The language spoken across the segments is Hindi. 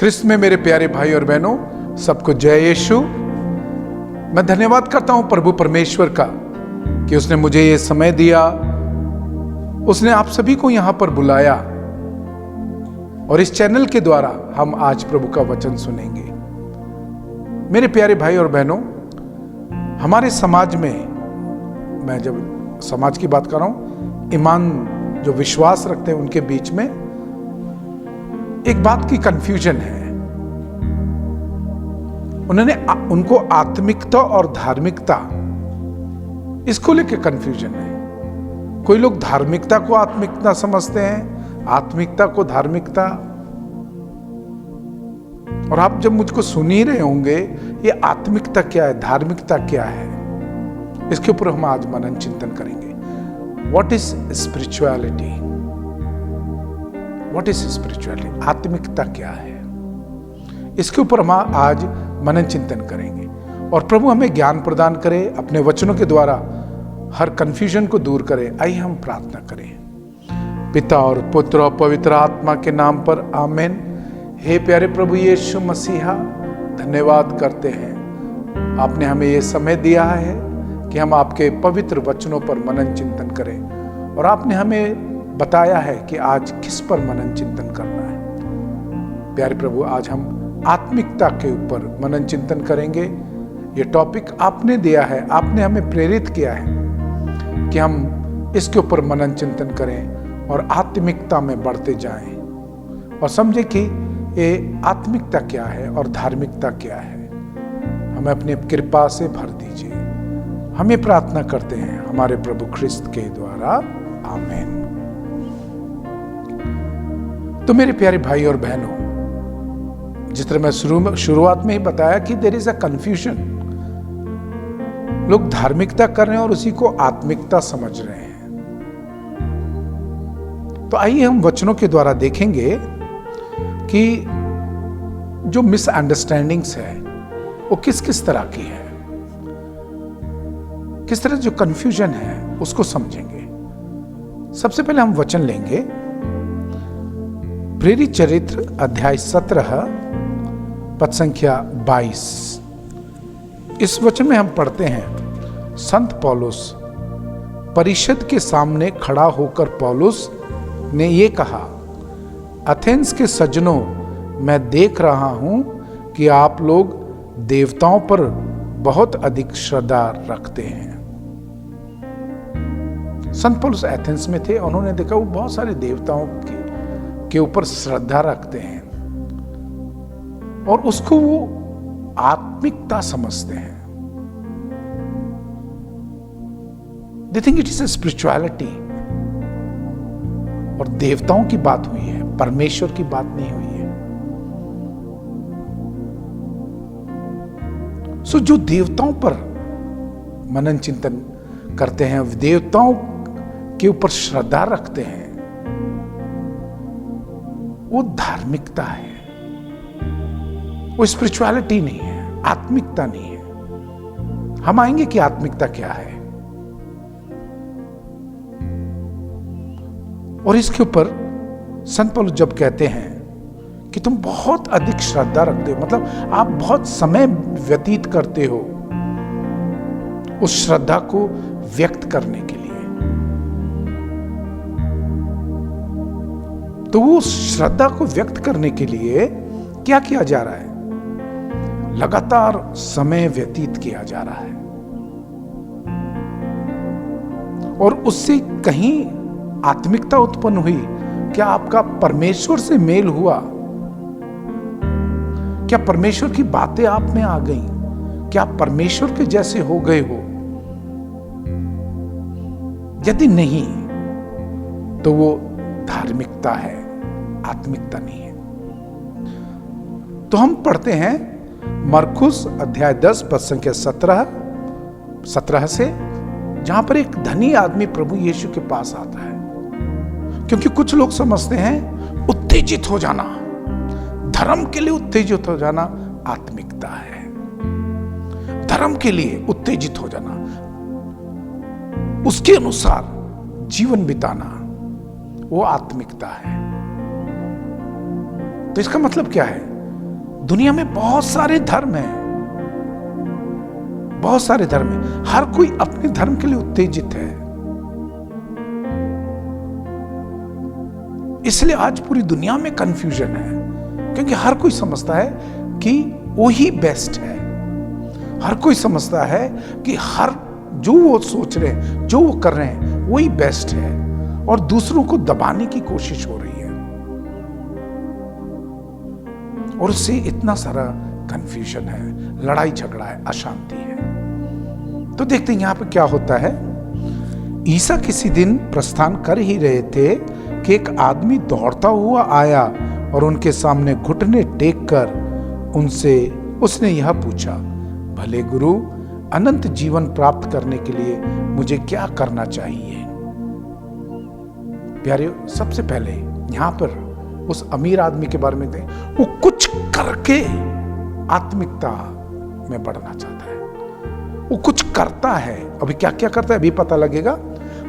ख्रिस्त में मेरे प्यारे भाई और बहनों, सबको जय यीशु। मैं धन्यवाद करता हूं प्रभु परमेश्वर का कि उसने मुझे ये समय दिया, उसने आप सभी को यहां पर बुलाया और इस चैनल के द्वारा हम आज प्रभु का वचन सुनेंगे। मेरे प्यारे भाई और बहनों, हमारे समाज में, मैं जब समाज की बात कर रहा हूं, ईमान जो विश्वास रखते हैं उनके बीच में एक बात की कंफ्यूजन है। उनको आत्मिकता और धार्मिकता, इसको लेकर कंफ्यूजन है। कोई लोग धार्मिकता को आत्मिकता समझते हैं, आत्मिकता को धार्मिकता। और आप जब मुझको सुन ही रहे होंगे, ये आत्मिकता क्या है, धार्मिकता क्या है, इसके ऊपर हम आज मनन चिंतन करेंगे। What is spirituality? What is spirituality? आत्मिकता क्या है, इसके ऊपर हम आज मनन चिंतन करेंगे। और प्रभु हमें ज्ञान प्रदान करे, अपने वचनों के द्वारा हर कंफ्यूजन को दूर करे। आइए हम प्रार्थना करें। पिता और पुत्र और पवित्र आत्मा के नाम पर आमीन। हे प्यारे प्रभु यीशु मसीहा, धन्यवाद करते हैं, आपने हमें ये समय दिया है कि हम आपके पवित्र वचनों पर मनन चिंतन करें। और आपने हमें बताया है कि आज किस पर मनन चिंतन करना है। प्यारे प्रभु, आज हम आत्मिकता के ऊपर मनन चिंतन करेंगे। ये टॉपिक आपने दिया है, आपने हमें प्रेरित किया है कि हम इसके ऊपर मनन चिंतन करें और आत्मिकता में बढ़ते जाएं और समझें कि ये आत्मिकता क्या है और धार्मिकता क्या है। हमें अपनी कृपा से भर दीजिए। हमें प्रार्थना करते हैं हमारे प्रभु ख्रिस्त के द्वारा, आमीन। तो मेरे प्यारे भाई और बहनों, जिस तरह मैं शुरुआत में ही बताया कि देयर इज अ कंफ्यूजन। लोग धार्मिकता कर रहे हैं और उसी को आत्मिकता समझ रहे हैं। तो आइए हम वचनों के द्वारा देखेंगे कि जो मिसअंडरस्टैंडिंग्स है वो किस किस तरह की है, किस तरह जो कंफ्यूजन है उसको समझेंगे। सबसे पहले हम वचन लेंगे प्रेरित चरित्र अध्याय 17 पद संख्या 22। इस वचन में हम पढ़ते हैं, संत पौलुस परिषद के सामने खड़ा होकर पौलुस ने ये कहा, एथेंस के सज्जनों, मैं देख रहा हूं कि आप लोग देवताओं पर बहुत अधिक श्रद्धा रखते हैं। संत पौलुस एथेंस में थे, उन्होंने देखा वो बहुत सारे देवताओं के ऊपर श्रद्धा रखते हैं और उसको वो आत्मिकता समझते हैं। They think it is a spirituality. और देवताओं की बात हुई है, परमेश्वर की बात नहीं हुई है। सो जो देवताओं पर मनन चिंतन करते हैं, देवताओं के ऊपर श्रद्धा रखते हैं, वो धार्मिकता है, वो स्पिरिचुअलिटी नहीं है, आत्मिकता नहीं है। हम आएंगे कि आत्मिकता क्या है और इसके ऊपर संत पौलुस जब कहते हैं कि तुम बहुत अधिक श्रद्धा रखते हो, मतलब आप बहुत समय व्यतीत करते हो उस श्रद्धा को व्यक्त करने के लिए। तो वो श्रद्धा को व्यक्त करने के लिए क्या किया जा रहा है? लगातार समय व्यतीत किया जा रहा है और उससे कहीं आत्मिकता उत्पन्न हुई। क्या आपका परमेश्वर से मेल हुआ? क्या परमेश्वर की बातें आप में आ गई? क्या आप परमेश्वर के जैसे हो गए हो? यदि नहीं तो वो धार्मिकता है, आत्मिकता नहीं है। तो हम पढ़ते हैं मरकुस अध्याय 10 पद संख्या 17 से, जहां पर एक धनी आदमी प्रभु यीशु के पास आता है। क्योंकि कुछ लोग समझते हैं उत्तेजित हो जाना, धर्म के लिए उत्तेजित हो जाना आत्मिकता है। धर्म के लिए उत्तेजित हो जाना, उसके अनुसार जीवन बिताना, वो आत्मिकता है। तो इसका मतलब क्या है दुनिया में बहुत सारे धर्म हैं, बहुत सारे धर्म हैं, हर कोई अपने धर्म के लिए उत्तेजित है। इसलिए आज पूरी दुनिया में कंफ्यूजन है, क्योंकि हर कोई समझता है कि वो ही बेस्ट है। हर कोई समझता है कि हर जो वो सोच रहे हैं, जो वो कर रहे हैं, वही बेस्ट है, और दूसरों को दबाने की कोशिश हो रही है, और उससे इतना सारा कंफ्यूजन है, लड़ाई झगड़ा है, अशांति है। तो देखते हैं यहां पे क्या होता है। ईसा किसी दिन प्रस्थान कर ही रहे थे कि एक आदमी दौड़ता हुआ आया और उनके सामने घुटने टेक कर उसने यह पूछा, भले गुरु, अनंत जीवन प्राप्त करने के लिए मुझे क्या करना चाहिए? प्यारे, सबसे पहले यहां पर उस अमीर आदमी के बारे में देखें। वो कुछ करके आत्मिकता में बढ़ना चाहता है, वो कुछ करता है। अभी क्या क्या करता है अभी पता लगेगा।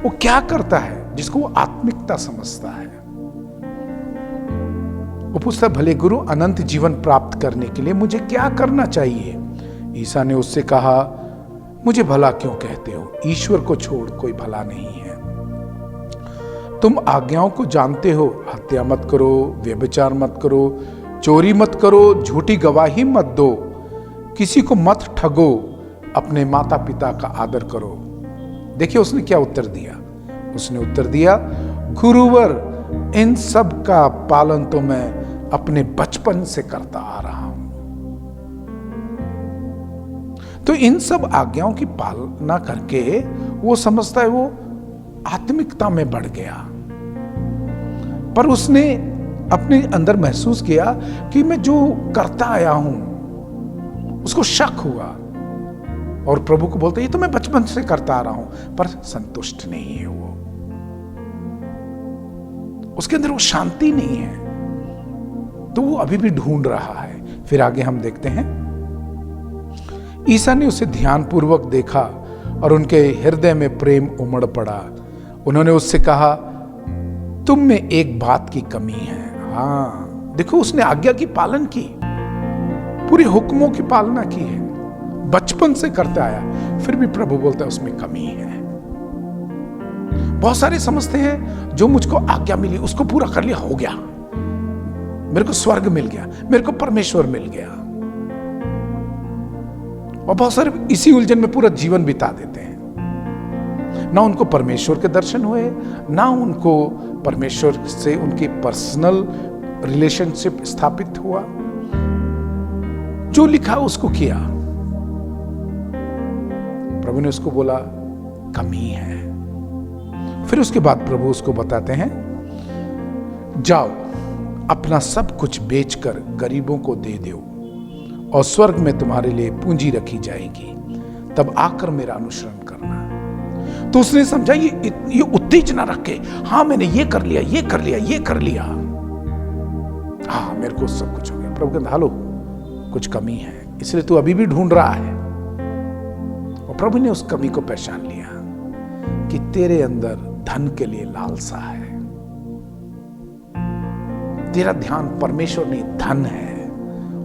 वो क्या करता है जिसको वो आत्मिकता समझता है। वो पूछता है, भले गुरु, अनंत जीवन प्राप्त करने के लिए मुझे क्या करना चाहिए? ईसा ने उससे कहा, मुझे भला क्यों कहते हो? ईश्वर को छोड़ कोई भला नहीं है। तुम आज्ञाओं को जानते हो, हत्या मत करो, व्यभिचार मत करो, चोरी मत करो, झूठी गवाही मत दो, किसी को मत ठगो, अपने माता पिता का आदर करो। देखिए उसने क्या उत्तर दिया। उसने उत्तर दिया, गुरुवर, इन सब का पालन तो मैं अपने बचपन से करता आ रहा हूं। तो इन सब आज्ञाओं की पालना करके वो समझता है वो आत्मिकता में बढ़ गया, पर उसने अपने अंदर महसूस किया कि मैं जो करता आया हूं, उसको शक हुआ और प्रभु को बोलते, ये तो मैं बचपन से करता आ रहा हूं, पर संतुष्ट नहीं है वो, उसके अंदर वो शांति नहीं है, तो वो अभी भी ढूंढ रहा है। फिर आगे हम देखते हैं, ईसा ने उसे ध्यानपूर्वक देखा और उनके हृदय में प्रेम उमड़ पड़ा। उन्होंने उससे कहा, तुम में एक बात की कमी है। हाँ, देखो उसने आज्ञा की पालन की, पूरे हुक्मों की पालना की है, बचपन से करता आया, फिर भी प्रभु बोलता है उसमें कमी है। बहुत सारे समझते हैं जो मुझको आज्ञा मिली उसको पूरा कर लिया, हो गया, मेरे को स्वर्ग मिल गया, मेरे को परमेश्वर मिल गया, और बहुत सारे इसी उलझन में पूरा जीवन बिता देते हैं। ना उनको परमेश्वर के दर्शन हुए, ना उनको परमेश्वर से उनकी पर्सनल रिलेशनशिप स्थापित हुआ, जो लिखा उसको किया। प्रभु ने उसको बोला कमी है। फिर उसके बाद प्रभु उसको बताते हैं, जाओ अपना सब कुछ बेचकर गरीबों को दे दो और स्वर्ग में तुम्हारे लिए पूंजी रखी जाएगी, तब आकर मेरा अनुसरण करना। तो उसने समझा ये उत्तेजना रख के, हाँ मैंने ये कर लिया, ये कर लिया, ये कर लिया, हाँ मेरे को सब कुछ हो गया। प्रभु कहता, हालो, कुछ कमी है, इसलिए तू अभी भी ढूंढ रहा है। और प्रभु ने उस कमी को पहचान लिया कि तेरे अंदर धन के लिए लालसा है, तेरा ध्यान परमेश्वर नहीं धन है।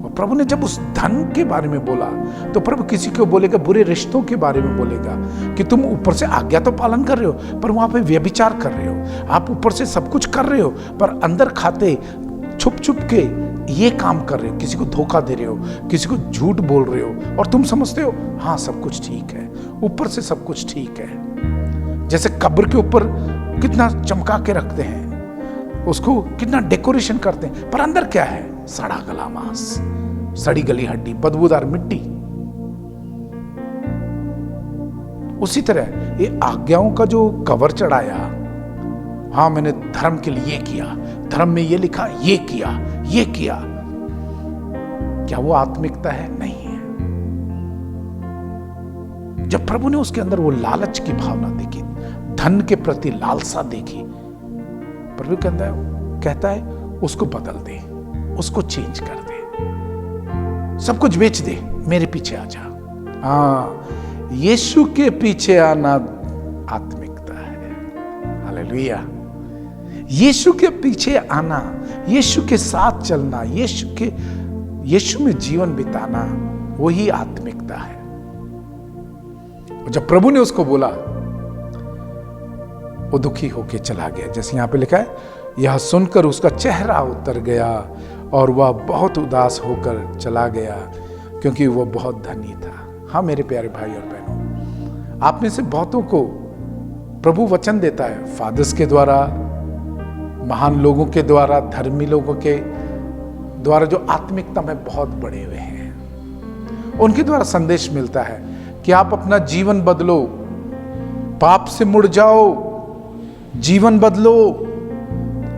और प्रभु ने जब उस धन के बारे में बोला तो प्रभु किसी को बोलेगा, बुरे रिश्तों के बारे में बोलेगा कि तुम ऊपर से आज्ञा तो पालन कर रहे हो पर वहां पे व्यभिचार कर रहे हो, आप ऊपर से सब कुछ कर रहे हो पर अंदर खाते छुप छुप के ये काम कर रहे हो, किसी को धोखा दे रहे हो, किसी को झूठ बोल रहे हो, और तुम समझते हो हाँ सब कुछ ठीक है, ऊपर से सब कुछ ठीक है। जैसे कब्र के ऊपर कितना चमका के रखते हैं, उसको कितना डेकोरेशन करते हैं, पर अंदर क्या है? सड़ा गला मांस, सड़ी गली हड्डी, बदबूदार मिट्टी। उसी तरह ये आज्ञाओं का जो कवर चढ़ाया, हाँ मैंने धर्म के लिए ये किया, धर्म में ये लिखा, ये किया, ये किया, क्या वो आत्मिकता है? नहीं है। जब प्रभु ने उसके अंदर वो लालच की भावना देखी, धन के प्रति लालसा देखी, प्रभु कहता है उसको बदल दे, उसको चेंज कर दे, सब कुछ बेच दे, मेरे पीछे आ जा। हाँ, यीशु के पीछे आना आत्मिकता है। हालेलुया। यीशु के पीछे आना, यीशु के साथ चलना, यीशु में जीवन बिताना वही आत्मिकता है। और जब प्रभु ने उसको बोला, वो दुखी होके चला गया। जैसे यहां पे लिखा है, यह सुनकर उसका चेहरा उतर गया और वह बहुत उदास होकर चला गया, क्योंकि वह बहुत धनी था। हाँ मेरे प्यारे भाई और बहनों, आप में से बहुतों को प्रभु वचन देता है, फादर्स के द्वारा, महान लोगों के द्वारा, धर्मी लोगों के द्वारा जो आत्मिकता में बहुत बड़े हुए हैं, उनके द्वारा संदेश मिलता है कि आप अपना जीवन बदलो, पाप से मुड़ जाओ, जीवन बदलो।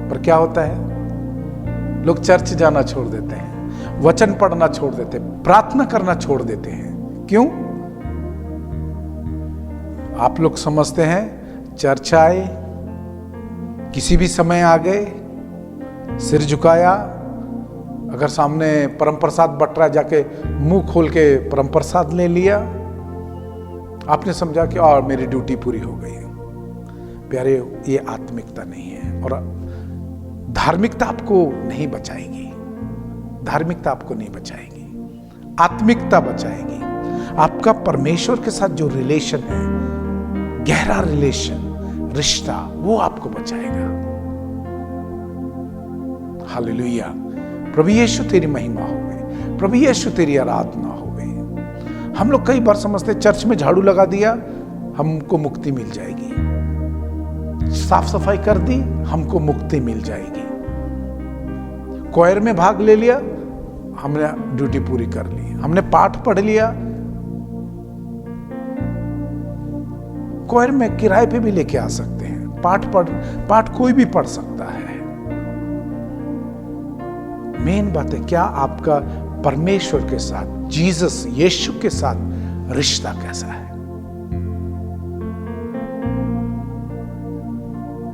पर क्या होता है, लोग चर्च जाना छोड़ देते हैं, वचन पढ़ना छोड़ देते हैं, प्रार्थना करना छोड़ देते हैं। क्यों? आप लोग समझते हैं चर्च आए, किसी भी समय आ गए, सिर झुकाया, अगर सामने परम प्रसाद बट रहा है जाके मुंह खोल के परम प्रसाद ले लिया, आपने समझा कि और मेरी ड्यूटी पूरी हो गई है। प्यारे, ये आत्मिकता नहीं है। और धार्मिकता आपको नहीं बचाएगी, धार्मिकता आपको नहीं बचाएगी, आत्मिकता बचाएगी। आपका परमेश्वर के साथ जो रिलेशन है, गहरा रिलेशन, रिश्ता, वो आपको बचाएगा। हालेलुया। प्रभु यीशु तेरी महिमा हो गई, प्रभु यीशु तेरी आराधना हो गई। हम लोग कई बार समझते चर्च में झाड़ू लगा दिया हमको मुक्ति मिल जाएगी, साफ सफाई कर दी हमको मुक्ति मिल जाएगी, क्वायर में भाग ले लिया हमने ड्यूटी पूरी कर ली, हमने पाठ पढ़ लिया। क्वायर में किराए पे भी लेके आ सकते हैं, पाठ कोई भी पढ़ सकता है। मेन बात है क्या आपका परमेश्वर के साथ, जीसस यीशु के साथ रिश्ता कैसा है।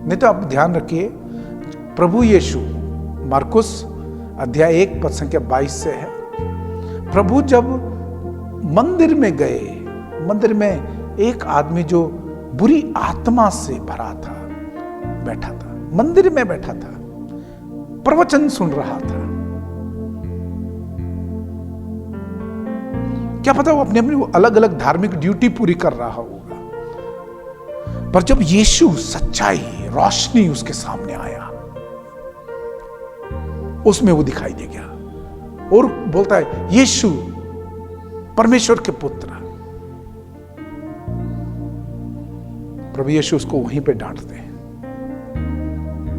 नहीं तो आप ध्यान रखिए, प्रभु यीशु मार्कुस अध्याय 1 पद संख्या 22 से है। प्रभु जब मंदिर में गए, मंदिर में एक आदमी जो बुरी आत्मा से भरा था बैठा था, मंदिर में बैठा था, प्रवचन सुन रहा था। क्या पता वो अपनी अपनी अलग अलग धार्मिक ड्यूटी पूरी कर रहा होगा, पर जब यीशु सच्चाई, रोशनी उसके सामने आया, उसमें वो दिखाई दे गया और बोलता है यीशु परमेश्वर के पुत्र। प्रभु यीशु उसको वहीं पे डांटते हैं।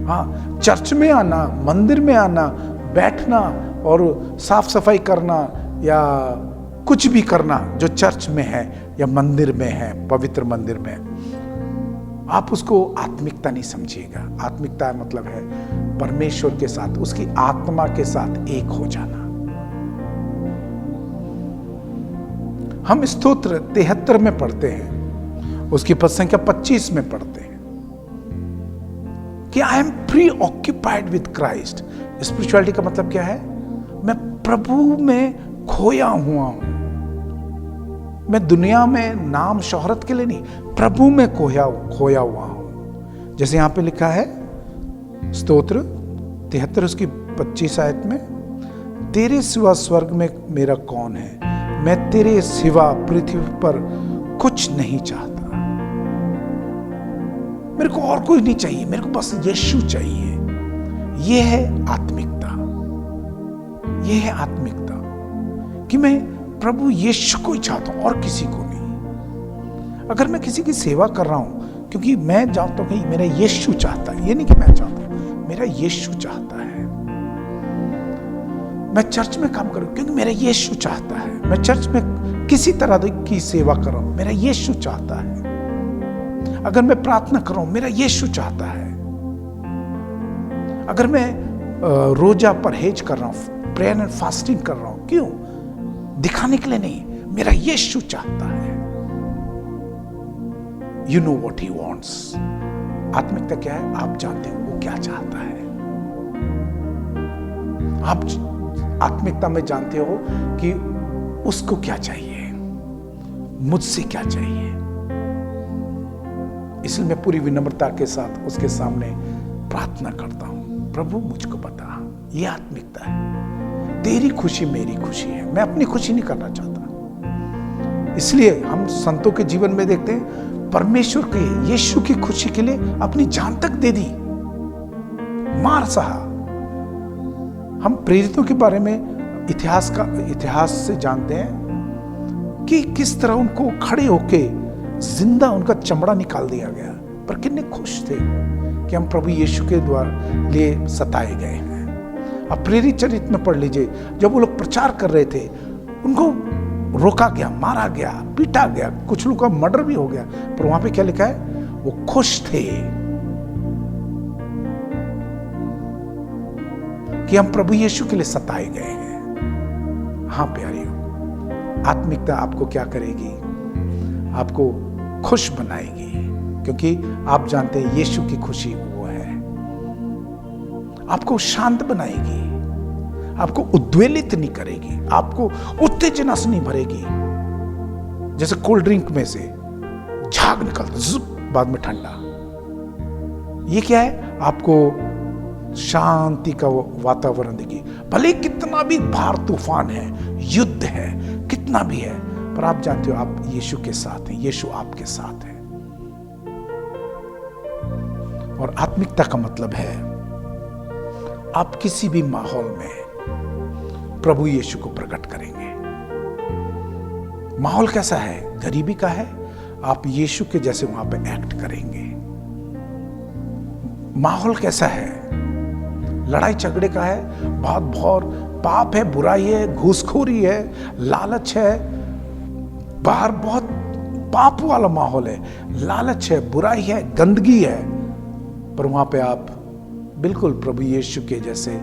हाँ, चर्च में आना, मंदिर में आना, बैठना और साफ सफाई करना या कुछ भी करना जो चर्च में है या मंदिर में है, पवित्र मंदिर में, आप उसको आत्मिकता नहीं समझिएगा। आत्मिकता मतलब है परमेश्वर के साथ, उसकी आत्मा के साथ एक हो जाना। हम स्तोत्र 73 में पढ़ते हैं, उसकी पद संख्या 25 में पढ़ते हैं कि I am pre occupied with Christ. Spirituality का मतलब क्या है? मैं प्रभु में खोया हुआ हूं। मैं दुनिया में नाम शोहरत के लिए नहीं, प्रभु में खोया हुआ हूं। जैसे यहां पे लिखा है स्तोत्र 73 उसकी 25 आयत में, तेरे सिवा स्वर्ग में मेरा कौन है, मैं तेरे सिवा पृथ्वी पर कुछ नहीं चाहता। मेरे को और कोई नहीं चाहिए, मेरे को बस यीशु चाहिए। यह है आत्मिकता, यह है आत्मिकता कि मैं प्रभु यीशु को ही चाहता हूं और किसी को नहीं। अगर मैं किसी की सेवा कर रहा हूं क्योंकि मैं जानता हूं कि मेरा यीशु चाहता है, ये नहीं कि मैं चाहता हूं, मेरा यीशु चाहता है। मैं चर्च में काम करूं क्योंकि मेरा यीशु चाहता है। मैं चर्च में किसी तरह की सेवा कर रहा हूं, मेरा यीशु चाहता है। अगर मैं प्रार्थना कर रहा हूं, मेरा यीशु चाहता है। अगर मैं रोजा परहेज कर रहा हूं, प्रेयर एंड फास्टिंग कर रहा हूं, क्यों? दिखाने के लिए नहीं, मेरा यीशु चाहता है। You know what he wants. आत्मिकता क्या है? आप जानते हो वो क्या चाहता है। आप आत्मिकता में जानते हो कि उसको क्या चाहिए, मुझसे क्या चाहिए। इसलिए मैं पूरी विनम्रता के साथ उसके सामने प्रार्थना करता हूं, प्रभु मुझको बता। ये आत्मिकता है। तेरी खुशी मेरी खुशी है, मैं अपनी खुशी नहीं करना चाहता। इसलिए हम संतों के जीवन में देखते हैं, परमेश्वर के यीशु की खुशी के लिए अपनी जान तक दे दी, मार सहा। हम प्रेरितों के बारे में इतिहास से जानते हैं कि किस तरह उनको खड़े होके जिंदा उनका चमड़ा निकाल दिया गया, पर कितने खुश थे कि हम प्रभु यीशु के द्वारा लिए सताए गए हैं। अब प्रेरित चरित्र में पढ़ लीजिए, जब वो लोग प्रचार कर रहे थे, उनको रोका गया, मारा गया, पीटा गया, कुछ लोगों का मर्डर भी हो गया, पर वहां पे क्या लिखा है? वो खुश थे कि हम प्रभु यीशु के लिए सताए गए हैं। हाँ प्यारियों, आत्मिकता आपको क्या करेगी? आपको खुश बनाएगी, क्योंकि आप जानते हैं यीशु की खुशी वो है। आपको शांत बनाएगी, आपको उद्वेलित नहीं करेगी, आपको उत्तेजना से नहीं भरेगी। जैसे कोल्ड ड्रिंक में से झाग निकलता, जुप, बाद में ठंडा। ये क्या है? आपको शांति का वातावरण देगी। भले कितना भी भार तूफान है, युद्ध है, कितना भी है, पर आप जानते हो आप यीशु के साथ हैं, यीशु आपके साथ है। और आत्मिकता का मतलब है आप किसी भी माहौल में प्रभु यीशु को प्रकट करेंगे। माहौल कैसा है? गरीबी का है, आप यीशु के जैसे वहां पे एक्ट करेंगे। माहौल कैसा है? लड़ाई झगड़े का है, बहुत पाप है, बुराई है, घूसखोरी है, लालच है, बाहर बहुत पाप वाला माहौल है, लालच है, बुराई है, गंदगी है, पर वहां पे आप बिल्कुल प्रभु यीशु के जैसे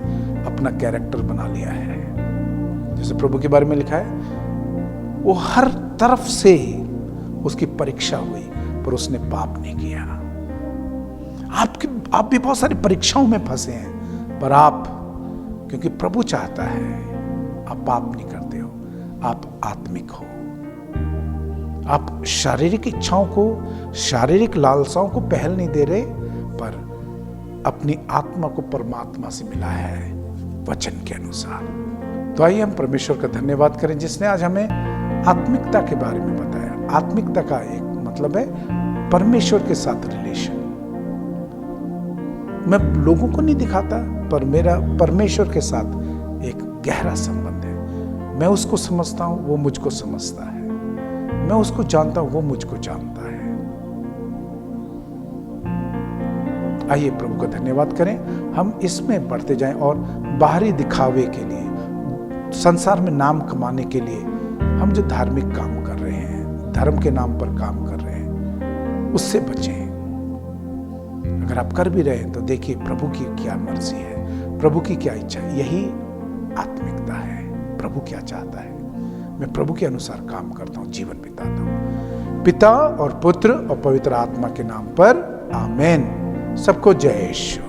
अपना कैरेक्टर बना लिया है। जैसे प्रभु के बारे में लिखा है, वो हर तरफ से उसकी परीक्षा हुई, पर उसने पाप नहीं किया। आप भी बहुत सारी परीक्षाओं में फंसे हैं, पर आप, क्योंकि प्रभु चाहता है आप पाप नहीं करते हो, आप आत्मिक हो। आप शारीरिक इच्छाओं को, शारीरिक लालसाओं को पहल नहीं दे रहे, पर अपनी आत्मा को परमात्मा से मिला है वचन के अनुसार। तो आइए हम परमेश्वर का धन्यवाद करें जिसने आज हमें आत्मिकता के बारे में बताया। आत्मिकता का एक मतलब है परमेश्वर के साथ रिलेशन। मैं लोगों को नहीं दिखाता, पर मेरा परमेश्वर के साथ एक गहरा संबंध है। मैं उसको समझता हूं, वो मुझको समझता है। मैं उसको जानता हूं, वो मुझको जानता है। आइए प्रभु का धन्यवाद करें, हम इसमें बढ़ते जाएं और बाहरी दिखावे के लिए, संसार में नाम कमाने के लिए हम जो धार्मिक काम कर रहे हैं, धर्म के नाम पर काम कर रहे हैं, उससे बचें। अगर आप कर भी रहे हैं तो देखिए प्रभु की क्या मर्जी है, प्रभु की क्या इच्छा है। यही आत्मिकता है। प्रभु क्या चाहता है, मैं प्रभु के अनुसार काम करता हूं, जीवन बिताता हूं। पिता और पुत्र और पवित्र आत्मा के नाम पर आमीन। सबको जय यीशु।